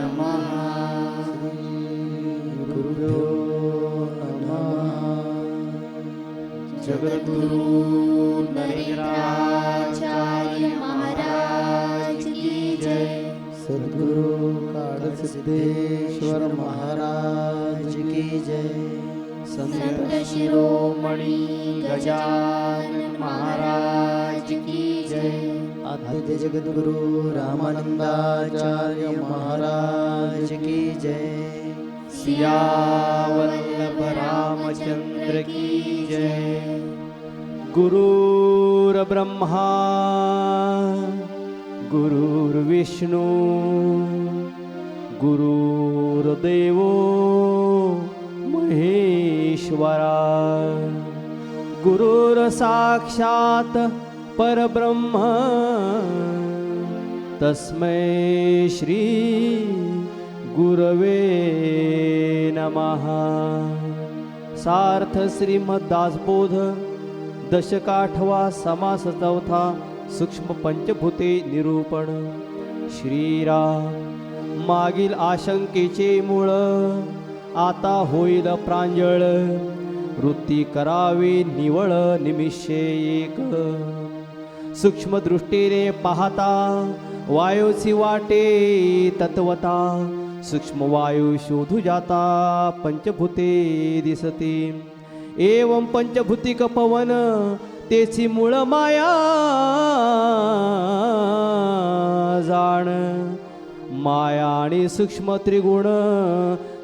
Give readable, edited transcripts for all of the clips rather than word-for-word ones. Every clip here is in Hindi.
नमः। गुरुभ्यो नमः। जगद्गुरु नरेंद्राचार्य महाराज की जय। सद्गुरु काळसिद्धेश्वर महाराज की जय। संत शिरोमणि गजानन महाराज की जय। आद्य जगद्गुरु रामानंदाचार्य महाराज की जय। सियावल्लभ रामचंद्र की जय। गुरुर्ब्रह्मा गुरुर्विष्णू गुरुर्देवो महेश्वरा गुरुर्साक्षात् परब्रह्म तस्मै श्री गुरवे नमः। सार्थ श्रीमद्दासबोध दशकाठवा समास चौथा सूक्ष्म पंचभूते निरूपण। श्रीराम मागील आशंकेचे मूळ आता होईल प्रांजळ। वृत्ती करावी निवळ निमिषे एक। सूक्ष्म दृष्टीने पाहता वायूची वाटे तत्वता। सूक्ष्म वायू शोधू जाता पंचभूते दिसते। एवं पंचभूतिक पवन तेची मूळ माया जाण। माया आणि सूक्ष्म त्रिगुण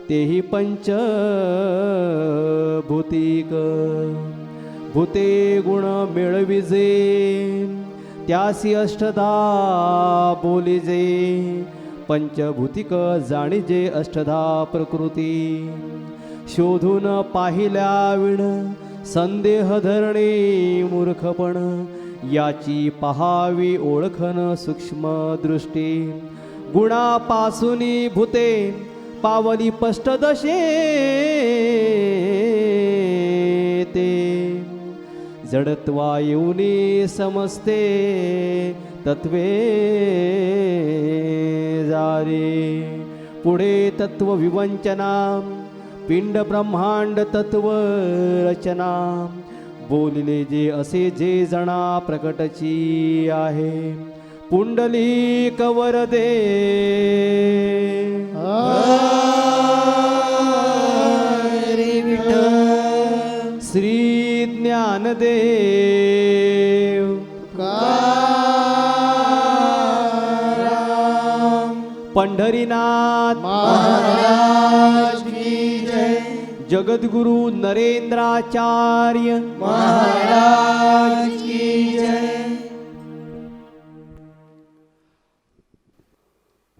तेही पंचभूतिक। भूते गुण मिळविजे त्यासी अष्टधा बोलिजे। पंचभूतिक जाणिजे अष्टधा प्रकृती। शोधून पाहिल्या विण संदेह धरणे मूर्खपण। याची पहावी ओळखन सूक्ष्म दृष्टी। गुणापासूनी भूते पावली पष्टदशे ते। जडत्वा येऊनी समजते तत्वे जारे। पुढे तत्व विवंचना पिंड ब्रह्मांड तत्व रचना। बोलिले जे असे जे जना प्रकटची आहे। पुंडलिक वरदे हरी विठ्ठल। श्री ज्ञानदेव तुकाराम पंढरीनाथ महाराज की जय। जगद्गुरु नरेंद्राचार्य महाराज की जय।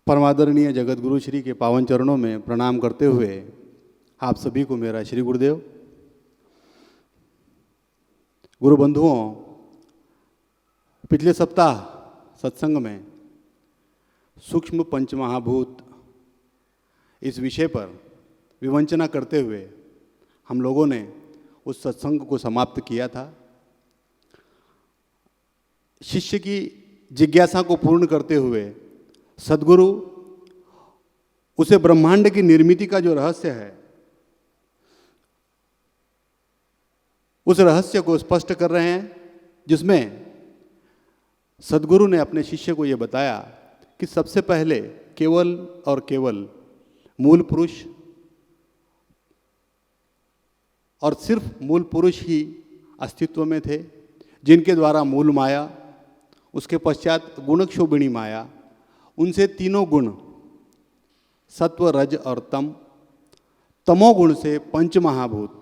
परमादरणीय जगतगुरु श्री के पावन चरणों में प्रणाम करते हुए आप सभी को मेरा श्री गुरुदेव। गुरु बंधुओं, पिछले सप्ताह सत्संग में सूक्ष्म पंचमहाभूत इस विषय पर विवंचना करते हुए हम लोगों ने उस सत्संग को समाप्त किया था। शिष्य की जिज्ञासा को पूर्ण करते हुए सद्गुरु उसे ब्रह्मांड की निर्मिति का जो रहस्य है उस रहस्य को स्पष्ट कर रहे हैं, जिसमें सद्गुरु ने अपने शिष्य को ये बताया कि सबसे पहले केवल और केवल मूल पुरुष और सिर्फ मूल पुरुष ही अस्तित्व में थे, जिनके द्वारा मूल माया, उसके पश्चात गुणक्षोभिणी माया, उनसे तीनों गुण सत्व रज और तम, तमोगुण से पंचमहाभूत,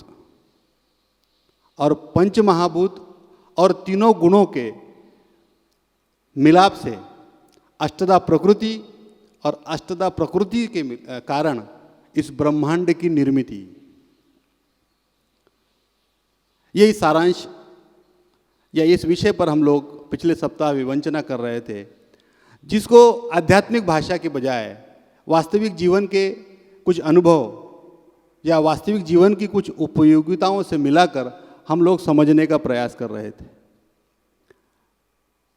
और पंचमहाभूत और तीनों गुणों के मिलाप से अष्टधा प्रकृति, और अष्टधा प्रकृति के कारण इस ब्रह्मांड की निर्मिति। यही सारांश या इस विषय पर हम लोग पिछले सप्ताह विवंचना कर रहे थे, जिसको आध्यात्मिक भाषा के बजाय वास्तविक जीवन के कुछ अनुभव या वास्तविक जीवन की कुछ उपयोगिताओं से मिलाकर हम लोग समझने का प्रयास कर रहे थे।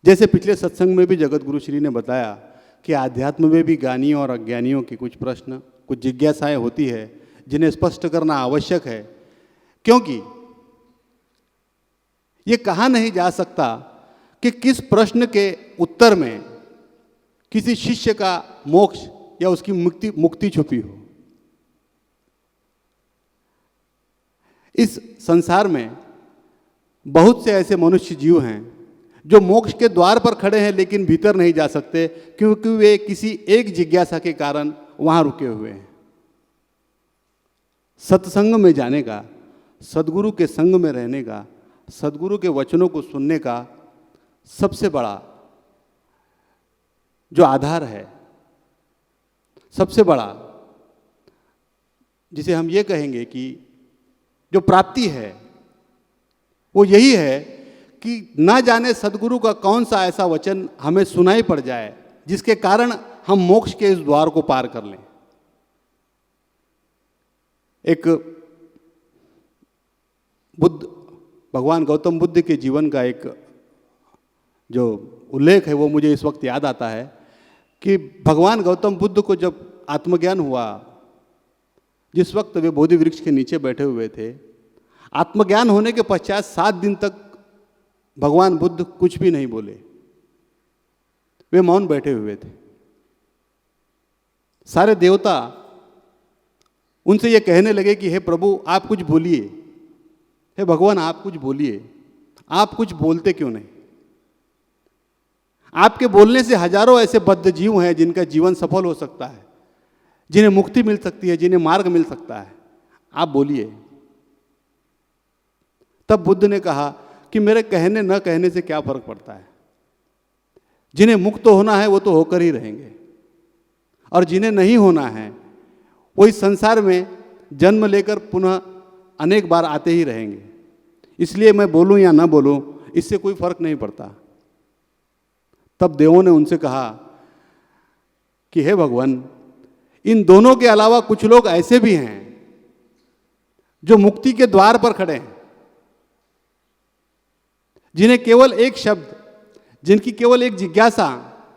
जैसे पिछले सत्संग में भी जगत गुरु श्री ने बताया कि आध्यात्म में भी ज्ञानियों और अज्ञानियों की कुछ प्रश्न, कुछ जिज्ञासाएं होती है जिन्हें स्पष्ट करना आवश्यक है, क्योंकि ये कहा नहीं जा सकता कि किस प्रश्न के उत्तर में किसी शिष्य का मोक्ष या उसकी मुक्ति छुपी हो। इस संसार में बहुत से ऐसे मनुष्य जीव हैं जो मोक्ष के द्वार पर खड़े हैं लेकिन भीतर नहीं जा सकते, क्योंकि वे किसी एक जिज्ञासा के कारण वहां रुके हुए हैं। सत्संग में जाने का, सद्गुरु के संग में रहने का, सद्गुरु के वचनों को सुनने का सबसे बड़ा जो आधार है, सबसे बड़ा जिसे हम ये कहेंगे कि जो प्राप्ति है, वो यही है कि ना जाने सद्गुरु का कौन सा ऐसा वचन हमें सुनाई पड़ जाए जिसके कारण हम मोक्ष के इस द्वार को पार कर लें। एक भगवान गौतम बुद्ध के जीवन का एक जो उल्लेख है वो मुझे इस वक्त याद आता है कि भगवान गौतम बुद्ध को जब आत्मज्ञान हुआ, जिस वक्त वे बोधि वृक्ष के नीचे बैठे हुए थे, आत्मज्ञान होने के पश्चात 7 दिन तक भगवान बुद्ध कुछ भी नहीं बोले, वे मौन बैठे हुए थे। सारे देवता उनसे ये कहने लगे कि हे प्रभु आप कुछ बोलिए, हे भगवान आप कुछ बोलिए, आप कुछ बोलते क्यों नहीं? आपके बोलने से हजारों ऐसे बद्ध जीव हैं जिनका जीवन सफल हो सकता है, जिन्हें मुक्ति मिल सकती है, जिन्हें मार्ग मिल सकता है, आप बोलिए। तब बुद्ध ने कहा कि मेरे कहने न कहने से क्या फर्क पड़ता है, जिन्हें मुक्त होना है वो तो होकर ही रहेंगे, और जिन्हें नहीं होना है वो इस संसार में जन्म लेकर पुनः अनेक बार आते ही रहेंगे। इसलिए मैं बोलूं या ना बोलूं इससे कोई फर्क नहीं पड़ता। तब देवों ने उनसे कहा कि हे भगवान, इन दोनों के अलावा कुछ लोग ऐसे भी हैं जो मुक्ति के द्वार पर खड़े हैं, जिन्हें केवल एक शब्द, जिनकी केवल एक जिज्ञासा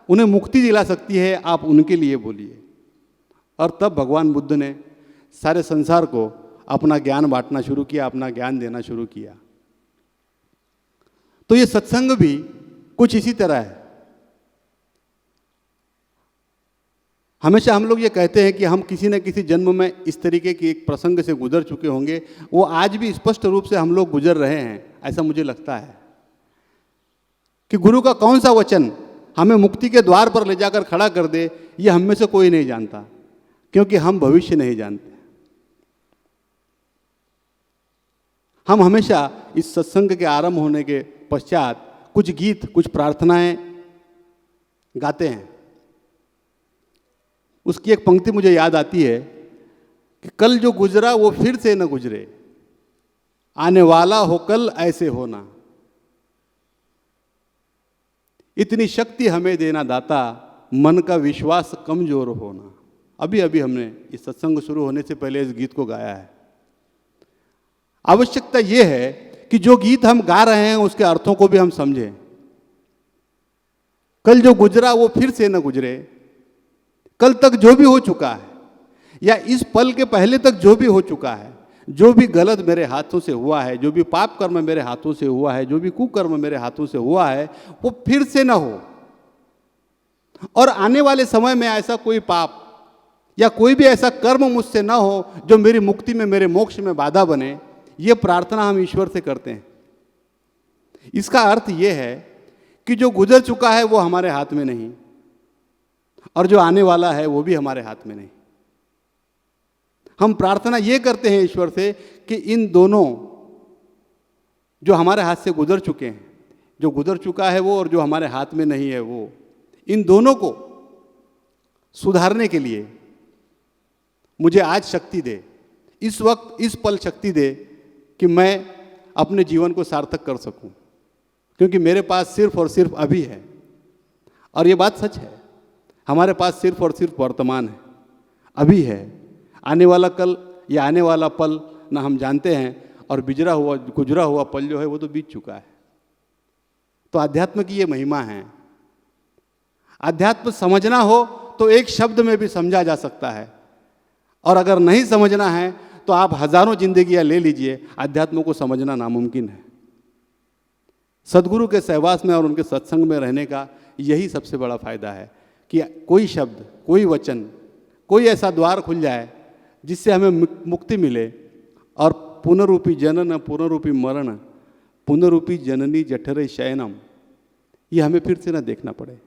उन्हें मुक्ति दिला सकती है, आप उनके लिए बोलिए। और तब भगवान बुद्ध ने सारे संसार को अपना ज्ञान बांटना शुरू किया, अपना ज्ञान देना शुरू किया। तो ये सत्संग भी कुछ इसी तरह है। हमेशा हम लोग ये कहते हैं कि हम किसी न किसी जन्म में इस तरीके की एक प्रसंग से गुजर चुके होंगे, वो आज भी स्पष्ट रूप से हम लोग गुजर रहे हैं, ऐसा मुझे लगता है कि गुरु का कौन सा वचन हमें मुक्ति के द्वार पर ले जाकर खड़ा कर दे, ये हम में से कोई नहीं जानता, क्योंकि हम भविष्य नहीं जानते। हम हमेशा इस सत्संग के आरंभ होने के पश्चात कुछ गीत, कुछ प्रार्थनाएं गाते हैं। उसकी एक पंक्ति मुझे याद आती है कि कल जो गुजरा वो फिर से न गुजरे, आने वाला हो कल ऐसे होना, इतनी शक्ति हमें देना दाता, मन का विश्वास कमजोर होना। अभी अभी हमने इस सत्संग शुरू होने से पहले इस गीत को गाया है। आवश्यकता यह है कि जो गीत हम गा रहे हैं उसके अर्थों को भी हम समझें। कल जो गुजरा वो फिर से न गुजरे, कल तक जो भी हो चुका है या इस पल के पहले तक जो भी हो चुका है, जो भी गलत मेरे हाथों से हुआ है, जो भी पाप कर्म मेरे हाथों से हुआ है, जो भी कुकर्म मेरे हाथों से हुआ है, वो फिर से ना हो। और आने वाले समय में ऐसा कोई पाप या कोई भी ऐसा कर्म मुझसे ना हो जो मेरी मुक्ति में, मेरे मोक्ष में बाधा बने। ये प्रार्थना हम ईश्वर से करते हैं। इसका अर्थ ये है कि जो गुजर चुका है वो हमारे हाथ में नहीं, और जो आने वाला है वो भी हमारे हाथ में नहीं। हम प्रार्थना ये करते हैं ईश्वर से कि इन दोनों जो हमारे हाथ से गुजर चुके हैं, जो गुजर चुका है वो और जो हमारे हाथ में नहीं है वो, इन दोनों को सुधारने के लिए मुझे आज शक्ति दे, इस वक्त इस पल शक्ति दे कि मैं अपने जीवन को सार्थक कर सकूं, क्योंकि मेरे पास सिर्फ और सिर्फ अभी है। और ये बात सच है, हमारे पास सिर्फ और सिर्फ वर्तमान है, अभी है। आने वाला कल या आने वाला पल ना हम जानते हैं, और गुजरा हुआ पल जो है वो तो बीत चुका है। तो अध्यात्म की ये महिमा है। अध्यात्म समझना हो तो एक शब्द में भी समझा जा सकता है, और अगर नहीं समझना है तो आप हजारों जिंदगियां ले लीजिए, अध्यात्म को समझना नामुमकिन है। सदगुरु के सहवास में और उनके सत्संग में रहने का यही सबसे बड़ा फायदा है कि कोई शब्द, कोई वचन, कोई ऐसा द्वार खुल जाए जिससे हमें मुक्ति मिले, और पुनरूपी जनन पुनरूपी मरण पुनरूपी जननी जठरे शयनम, ये हमें फिर से न देखना पड़े।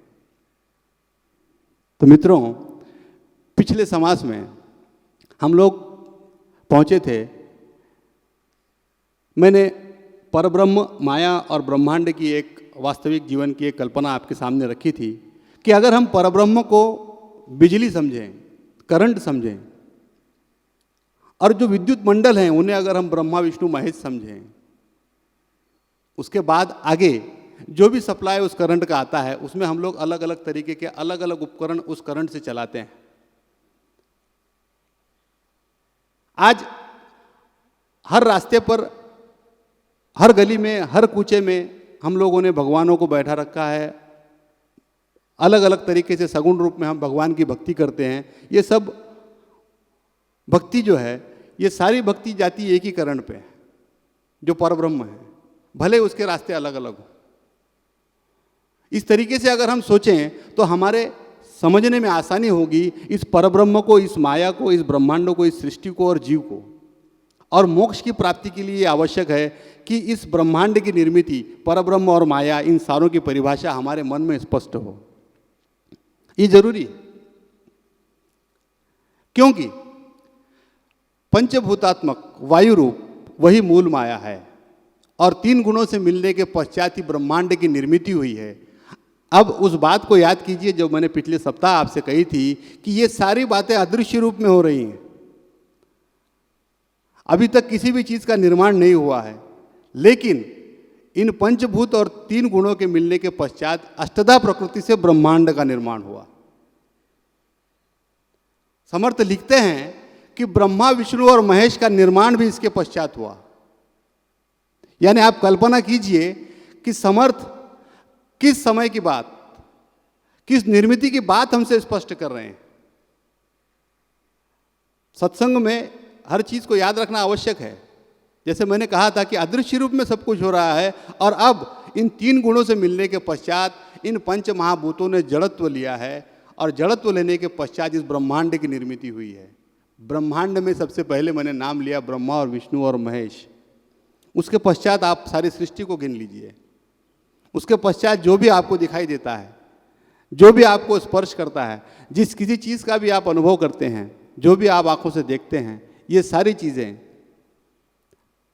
तो मित्रों, पिछले समास में हम लोग पहुंचे थे, मैंने परब्रह्म, माया और ब्रह्मांड की एक वास्तविक जीवन की एक कल्पना आपके सामने रखी थी कि अगर हम परब्रह्म को बिजली समझें, करंट समझें, और जो विद्युत मंडल हैं उन्हें अगर हम ब्रह्मा विष्णु महेश समझें, उसके बाद आगे जो भी सप्लाई उस करंट का आता है उसमें हम लोग अलग अलग तरीके के अलग अलग उपकरण उस करंट से चलाते हैं। आज हर रास्ते पर, हर गली में, हर कूचे में हम लोगों ने भगवानों को बैठा रखा है, अलग अलग तरीके से सगुण रूप में हम भगवान की भक्ति करते हैं। ये सब भक्ति जो है, ये सारी भक्ति जाती एक ही करण पे है, जो परब्रह्म है, भले उसके रास्ते अलग अलग हो। इस तरीके से अगर हम सोचें तो हमारे समझने में आसानी होगी इस परब्रह्म को, इस माया को, इस ब्रह्मांड को, इस सृष्टि को और जीव को। और मोक्ष की प्राप्ति के लिए आवश्यक है कि इस ब्रह्मांड की निर्मिति, परब्रह्म और माया, इन सारों की परिभाषा हमारे मन में स्पष्ट हो। ये जरूरी है, क्योंकि पंचभूतात्मक वायु रूप वही मूल माया है, और 3 गुणों से मिलने के पश्चात ही ब्रह्मांड की निर्मिति हुई है। अब उस बात को याद कीजिए जो मैंने पिछले सप्ताह आपसे कही थी कि ये सारी बातें अदृश्य रूप में हो रही हैं। अभी तक किसी भी चीज का निर्माण नहीं हुआ है, लेकिन इन पंचभूत और 3 गुणों के मिलने के पश्चात अष्टधा प्रकृति से ब्रह्मांड का निर्माण हुआ। समर्थ लिखते हैं कि ब्रह्मा, विष्णु और महेश का निर्माण भी इसके पश्चात हुआ। यानी आप कल्पना कीजिए कि समर्थ किस समय की बात, किस निर्मिति की बात हमसे स्पष्ट कर रहे हैं। सत्संग में हर चीज को याद रखना आवश्यक है। जैसे मैंने कहा था कि अदृश्य रूप में सब कुछ हो रहा है, और अब इन 3 गुणों से मिलने के पश्चात इन पंच महाभूतों ने जड़त्व लिया है, और जड़त्व लेने के पश्चात इस ब्रह्मांड की निर्मिति हुई है। ब्रह्मांड में सबसे पहले मैंने नाम लिया ब्रह्मा और विष्णु और महेश। उसके पश्चात आप सारी सृष्टि को गिन लीजिए। उसके पश्चात जो भी आपको दिखाई देता है, जो भी आपको स्पर्श करता है, जिस किसी चीज़ का भी आप अनुभव करते हैं, जो भी आप आंखों से देखते हैं, ये सारी चीज़ें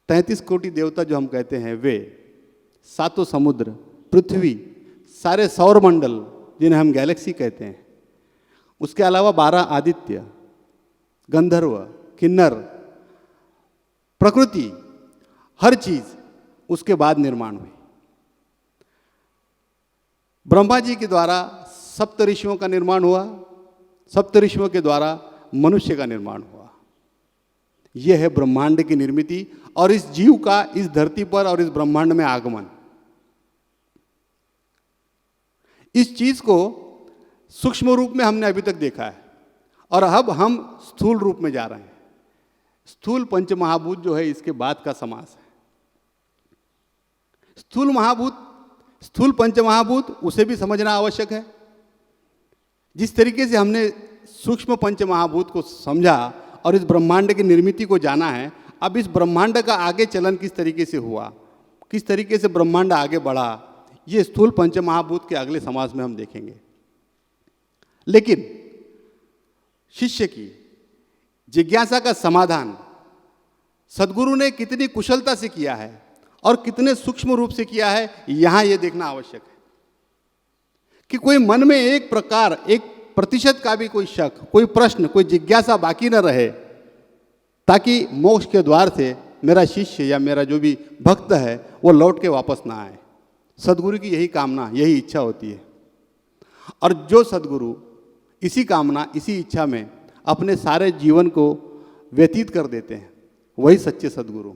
33 कोटि देवता जो हम कहते हैं वे, 7 समुद्र, पृथ्वी, सारे सौर मंडल जिन्हें हम गैलेक्सी कहते हैं, उसके अलावा 12 आदित्य, गंधर्व, किन्नर, प्रकृति, हर चीज उसके बाद निर्माण हुई। ब्रह्मा जी के द्वारा सप्त ऋषियों का निर्माण हुआ, सप्त ऋषियों के द्वारा मनुष्य का निर्माण हुआ। यह है ब्रह्मांड की निर्मिति और इस जीव का इस धरती पर और इस ब्रह्मांड में आगमन। इस चीज को सूक्ष्म रूप में हमने अभी तक देखा है, और अब हम स्थूल रूप में जा रहे हैं। स्थूल पंचमहाभूत जो है इसके बाद का समास है। स्थूल महाभूत, स्थूल पंचमहाभूत, उसे भी समझना आवश्यक है। जिस तरीके से हमने सूक्ष्म पंचमहाभूत को समझा और इस ब्रह्मांड की निर्मिति को जाना है, अब इस ब्रह्मांड का आगे चलन किस तरीके से हुआ, किस तरीके से ब्रह्मांड आगे बढ़ा, ये स्थूल पंचमहाभूत के अगले समास में हम देखेंगे। लेकिन शिष्य की जिज्ञासा का समाधान सद्गुरु ने कितनी कुशलता से किया है और कितने सूक्ष्म रूप से किया है, यहां यह देखना आवश्यक है कि कोई मन में एक प्रकार, 1% का भी कोई शक, कोई प्रश्न, कोई जिज्ञासा बाकी न रहे, ताकि मोक्ष के द्वार से मेरा शिष्य या मेरा जो भी भक्त है वो लौट के वापस ना आए। सद्गुरु की यही कामना, यही इच्छा होती है। और जो सद्गुरु इसी कामना, इसी इच्छा में अपने सारे जीवन को व्यतीत कर देते हैं, वही सच्चे सद्गुरु।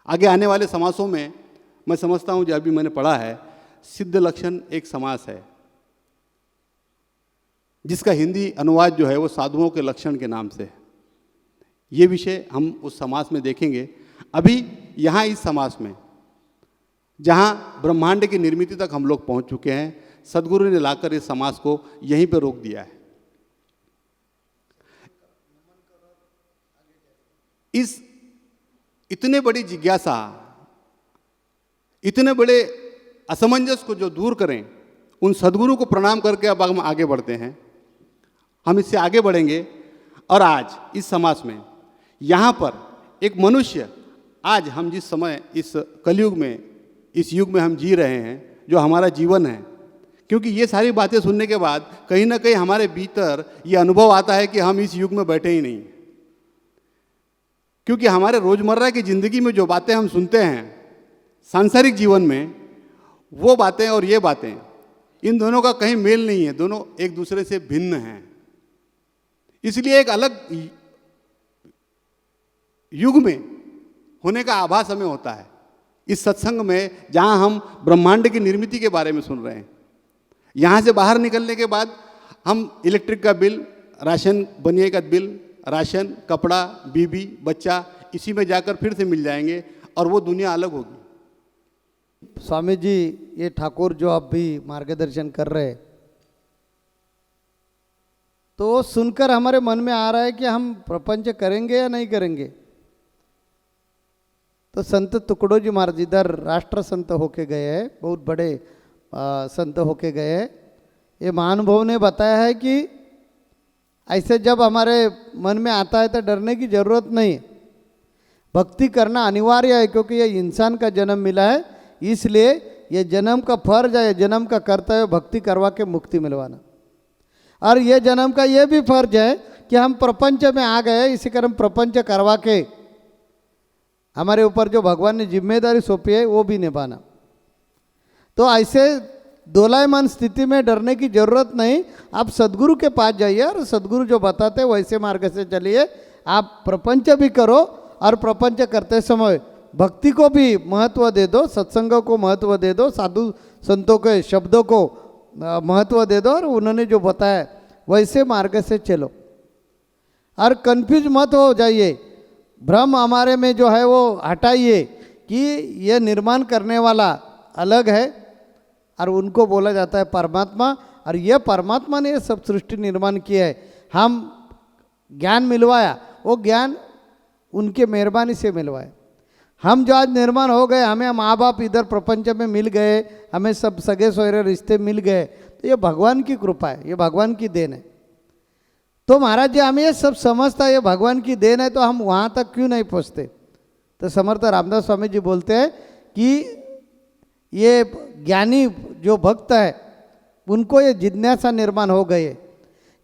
आगे आने वाले समासों में मैं समझता हूं, जो अभी मैंने पढ़ा है, सिद्ध लक्षण एक समास है, जिसका हिंदी अनुवाद जो है वो साधुओं के लक्षण के नाम से है। ये विषय हम उस समास में देखेंगे। अभी यहाँ इस समास में जहाँ ब्रह्मांड की निर्मिति तक हम लोग पहुँच चुके हैं, सद्गुरु ने लाकर इस समास को यहीं पर रोक दिया है। इस इतने बड़ी जिज्ञासा, इतने बड़े असमंजस को जो दूर करें, उन सद्गुरु को प्रणाम करके अब हम आगे बढ़ते हैं। हम इससे आगे बढ़ेंगे और आज इस समास में यहाँ पर एक मनुष्य, आज हम जिस समय इस कलयुग में, इस युग में हम जी रहे हैं, जो हमारा जीवन है, क्योंकि ये सारी बातें सुनने के बाद कहीं ना कहीं हमारे भीतर ये अनुभव आता है कि हम इस युग में बैठे ही नहीं। क्योंकि हमारे रोजमर्रा की ज़िंदगी में जो बातें हम सुनते हैं सांसारिक जीवन में, वो बातें और ये बातें, इन दोनों का कहीं मेल नहीं है, दोनों एक दूसरे से भिन्न हैं। इसलिए एक अलग युग में होने का आभास हमें होता है इस सत्संग में, जहां हम ब्रह्मांड की निर्मिति के बारे में सुन रहे हैं। यहाँ से बाहर निकलने के बाद हम इलेक्ट्रिक का बिल, राशन बनिए का बिल, राशन, कपड़ा, बीबी, बच्चा, इसी में जाकर फिर से मिल जाएंगे और वो दुनिया अलग होगी। स्वामी जी, ये ठाकुर जो आप भी मार्गदर्शन कर रहे हैं, तो वो सुनकर हमारे मन में आ रहा है कि हम प्रपंच करेंगे या नहीं करेंगे। तो संत टुकड़ो जी महाराज इधर राष्ट्र संत होके गए हैं, बहुत बड़े संत होके गए हैं। ये महानुभव ने बताया है कि ऐसे जब हमारे मन में आता है तो डरने की ज़रूरत नहीं, भक्ति करना अनिवार्य है, क्योंकि ये इंसान का जन्म मिला है, इसलिए ये जन्म का फर्ज है, जन्म का कर्तव्य भक्ति करवा के मुक्ति मिलवाना। और ये जन्म का ये भी फर्ज है कि हम प्रपंच में आ गए, इसी कारण प्रपंच करवा के हमारे ऊपर जो भगवान ने जिम्मेदारी सौंपी है वो भी निभाना। तो ऐसे दोलायमान स्थिति में डरने की ज़रूरत नहीं। आप सद्गुरु के पास जाइए और सद्गुरु जो बताते हैं वैसे मार्ग से चलिए। आप प्रपंच भी करो और प्रपंच करते समय भक्ति को भी महत्व दे दो, सत्संग को महत्व दे दो, साधु संतों के शब्दों को महत्व दे दो और उन्होंने जो बताया वैसे मार्ग से चलो और कंफ्यूज मत हो जाइए। भ्रम हमारे में जो है वो हटाइए कि ये निर्माण करने वाला अलग है और उनको बोला जाता है परमात्मा, और ये परमात्मा ने ये सब सृष्टि निर्माण की है। हम ज्ञान मिलवाया, वो ज्ञान उनके मेहरबानी से मिलवाया। हम जो आज निर्माण हो गए, हमें माँ बाप इधर प्रपंच में मिल गए, हमें सब सगे सोहरे रिश्ते मिल गए, तो ये भगवान की कृपा है, ये भगवान की देन है। तो महाराज जी, हमें ये सब समझता है ये भगवान की देन है, तो हम वहाँ तक क्यों नहीं पहुँचते। तो समर्थ रामदास स्वामी जी बोलते हैं कि ये ज्ञानी जो भक्त है उनको ये जिज्ञासा निर्माण हो गई है,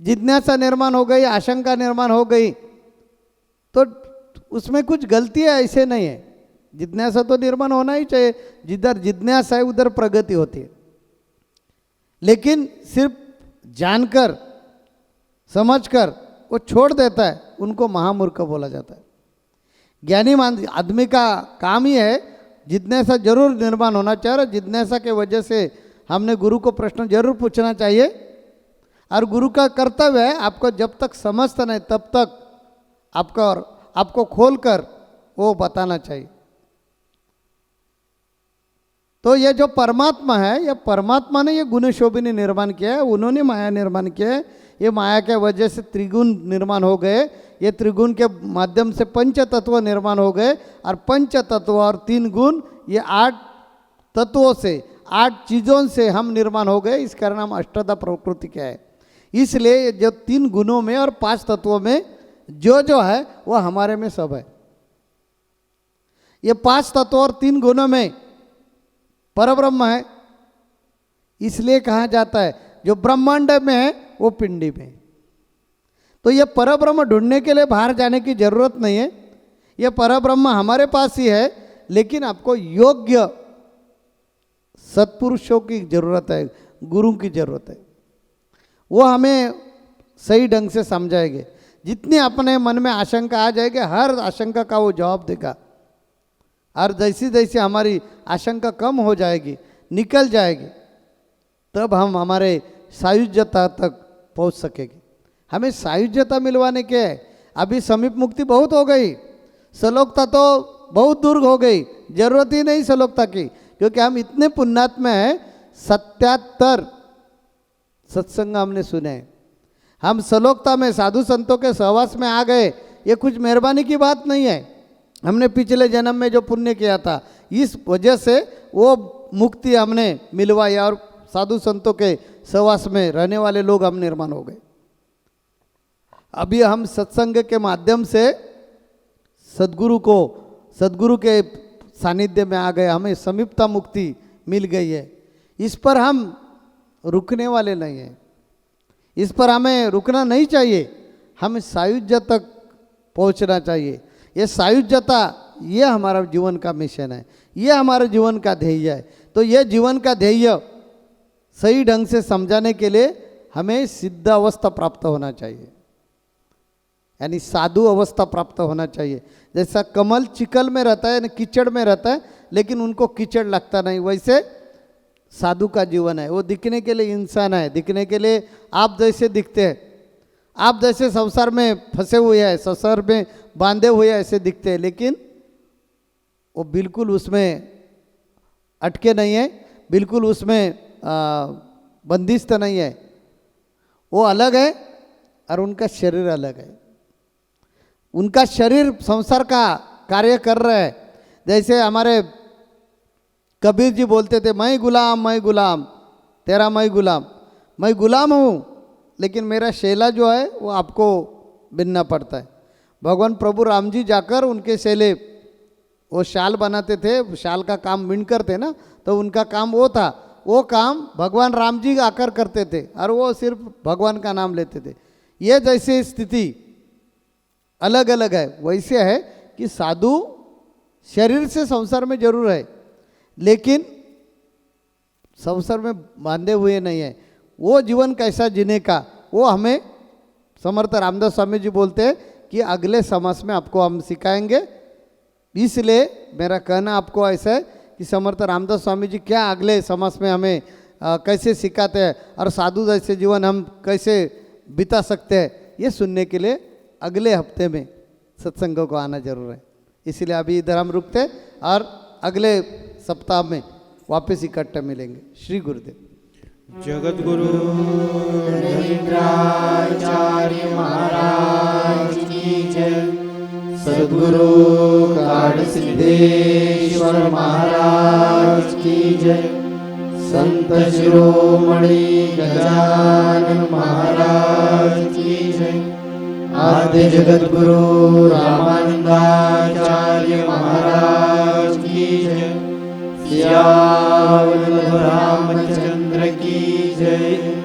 जिज्ञासा निर्माण हो गई, आशंका निर्माण हो गई, तो उसमें कुछ गलती है ऐसे नहीं है। जिज्ञासा तो निर्माण होना ही चाहिए, जिधर जिज्ञासा है उधर प्रगति होती है। लेकिन सिर्फ जानकर समझकर वो छोड़ देता है, उनको महामूर्ख बोला जाता है। ज्ञानी आदमी का काम ही है जिज्ञासा जरूर निर्माण होना चाहिए, और जिज्ञासा के वजह से हमने गुरु को प्रश्न जरूर पूछना चाहिए। और गुरु का कर्तव्य है आपको जब तक समझता नहीं तब तक आपको खोलकर वो बताना चाहिए। तो ये जो परमात्मा है, ये परमात्मा ने ये गुण शोभिनी निर्माण किया है, उन्होंने माया निर्माण किया है। ये माया के वजह से त्रिगुण निर्माण हो गए, ये त्रिगुण के माध्यम से पंच तत्व निर्माण हो गए, और पंच तत्व और 3 गुण, ये 8 तत्वों से, 8 चीज़ों से हम निर्माण हो गए। इस कारण हम अष्टधा प्रकृति क्या है। इसलिए जो 3 गुणों में और 5 तत्वों में जो है वो हमारे में सब है। ये 5 तत्व और 3 गुणों में परब्रह्म है। इसलिए कहा जाता है जो ब्रह्मांड में है वो पिंडी में। तो ये परब्रह्म ढूंढने के लिए बाहर जाने की जरूरत नहीं है, ये परब्रह्म हमारे पास ही है। लेकिन आपको योग्य सत्पुरुषों की जरूरत है, गुरु की जरूरत है, वो हमें सही ढंग से समझाएंगे। जितनी अपने मन में आशंका आ जाएगी, हर आशंका का वो जवाब देगा। और जैसी जैसी हमारी आशंका कम हो जाएगी, निकल जाएगी तब हम हमारे सायुज्यता तक पहुंच सकेंगे। हमें सायुज्यता मिलवाने के है। अभी समीप मुक्ति बहुत हो गई, सलोकता तो बहुत दूर हो गई, जरूरत ही नहीं सलोकता की, क्योंकि हम इतने पुण्यात्मा हैं। 77 सत्संग हमने सुने, हम सलोकता में साधु संतों के सहवास में आ गए। ये कुछ मेहरबानी की बात नहीं है, हमने पिछले जन्म में जो पुण्य किया था इस वजह से वो मुक्ति हमने मिलवाई और साधु संतों के सहवास में रहने वाले लोग हम निर्माण हो गए। अभी हम सत्संग के माध्यम से सद्गुरु के सानिध्य में आ गए, हमें समीपता मुक्ति मिल गई है। इस पर हम रुकने वाले नहीं हैं, इस पर हमें रुकना नहीं चाहिए, हमें सायुज्य तक पहुंचना चाहिए। ये सायुज्यता ये हमारा जीवन का मिशन है, ये हमारे जीवन का ध्येय है। तो ये जीवन का ध्येय सही ढंग से समझाने के लिए हमें सिद्ध अवस्था प्राप्त होना चाहिए, यानी साधु अवस्था प्राप्त होना चाहिए। जैसा कमल चिकल में रहता है, कीचड़ में रहता है, लेकिन उनको कीचड़ लगता नहीं, वैसे साधु का जीवन है। वो दिखने के लिए इंसान है, दिखने के लिए आप जैसे दिखते हैं, आप जैसे संसार में फंसे हुए हैं, संसार में बांधे हुए ऐसे दिखते हैं, लेकिन वो बिल्कुल उसमें अटके नहीं है, बिल्कुल उसमें बंदिस्त नहीं है। वो अलग है और उनका शरीर अलग है। उनका शरीर संसार का कार्य कर रहा है। जैसे हमारे कबीर जी बोलते थे, मैं गुलाम तेरा मैं गुलाम हूँ, लेकिन मेरा शेला जो है वो आपको बिनना पड़ता है। भगवान प्रभु राम जी जाकर उनके शेले वो शाल बनाते थे, शाल का काम बिनकर थे ना, तो उनका काम वो था, वो काम भगवान राम जी आकर करते थे और वो सिर्फ भगवान का नाम लेते थे। ये जैसे स्थिति अलग अलग है, वैसे है कि साधु शरीर से संसार में जरूर है, लेकिन संसार में बांधे हुए नहीं है। वो जीवन कैसा जीने का वो हमें समर्थ रामदास स्वामी जी बोलते हैं कि अगले समास में आपको हम सिखाएंगे। इसलिए मेरा कहना आपको ऐसा है कि समर्थ रामदास स्वामी जी क्या अगले समास में हमें कैसे सिखाते हैं और साधु जैसे जीवन हम कैसे बिता सकते हैं, ये सुनने के लिए अगले हफ्ते में सत्संगों को आना जरूर है। इसलिए अभी इधर हम रुकते हैं और अगले सप्ताह में वापस इकट्ठे मिलेंगे। श्री गुरुदेव। जगत गुरु नरेंद्राचार्य महाराज की जय। सद्गुरु काड सिद्धेश्वर महाराज की जय। संत शिरोमणि गजानन महाराज की जय। आद्य जगत गुरु रामानंदाचार्य महाराज की जय। सियावर रामचंद्र की जय।